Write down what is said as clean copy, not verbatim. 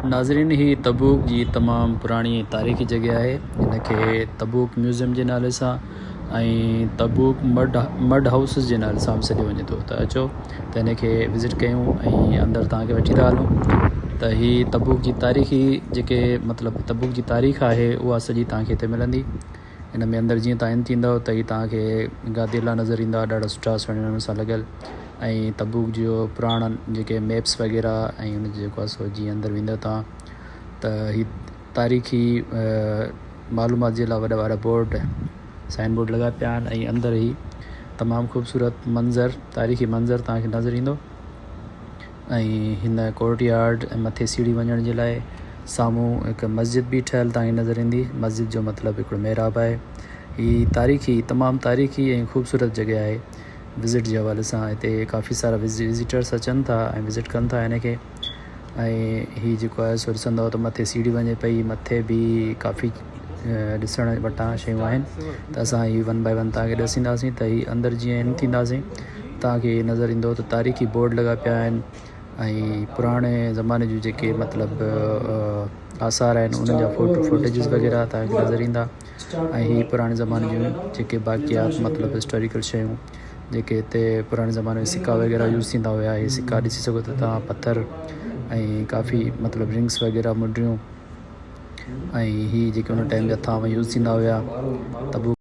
नाज़रीन, ही तबूक जी तमामु पुराणी तारीख़ी जॻह आहे। हिनखे तबूक म्यूज़ियम जे नाले सां ऐं तबूक मड हाउसिस जे नाले सां बि सॾियो वञे थो। त अचो त हिनखे विज़िट कयूं ऐं अंदरि तव्हांखे वठी था हलूं। त ही तबूक जी तारीख़ी जेके मतिलबु तबूक जी तारीख़ आहे उहा सॼी तव्हांखे हिते मिलंदी। हिन में अंदरि जीअं तव्हां इन थींदव त ही तव्हांखे गादेला नज़र ईंदा, ॾाढा सुठा सुहिणे नमूने सां लॻियल। ऐं तबूक जो पुराणा जेके मैप्स वग़ैरह ऐं हुन जेको आहे सो जीअं अंदरि वेंदव तव्हां त ही तारीख़ी मालूमात जे लाइ वॾा वॾा बोर्ड साइन बोर्ड लॻा पिया आहिनि ऐं अंदरि ई तमामु ख़ूबसूरत मंज़र तारीख़ी मंज़र तव्हांखे नज़र ईंदो। ऐं हिन कोर्ट यार्ड ऐं मथे सीढ़ी वञण जे लाइ साम्हूं हिकु मस्जिद बि ठहियलु तव्हांखे नज़र ईंदी। मस्जिद जो मतिलबु हिकिड़ो महिराब आहे। ही तारीख़ी तमामु तारीख़ी ऐं ख़ूबसूरत जॻह आहे। विज़िट जे हवाले सां हिते काफ़ी सारा विज़िटर्स अचनि था ऐं विज़िट कनि था हिनखे। ऐं हीअ जेको आहे सो ॾिसंदव त मथे सीढ़ी वञे पई, मथे बि काफ़ी ॾिसण वटां शयूं आहिनि। त असां हीअ वन बाय वन तव्हांखे ॾिसींदासीं। त हीअ अंदरि जीअं इन थींदासीं तव्हांखे नज़र ईंदो त तारीख़ी बोर्ड लॻा पिया आहिनि ऐं पुराणे ज़माने जूं जेके मतिलबु आसार आहिनि उन्हनि जा फुटेजिस वग़ैरह तव्हांखे नज़र ईंदा। ऐं हीअ पुराणे ज़माने जूं जेके बाक़ियात मतिलबु हिस्टोरिकल शयूं जेके हिते पुराणे ज़माने में सिका वग़ैरह यूज़ थींदा हुया, इहे सिका ॾिसी सघो था तव्हां, पथर ऐं काफ़ी मतिलबु रिंग्स वग़ैरह मुंडियूं ऐं हीअ जेके हुन टाइम जा हथां यूज़ थींदा हुया। तबूक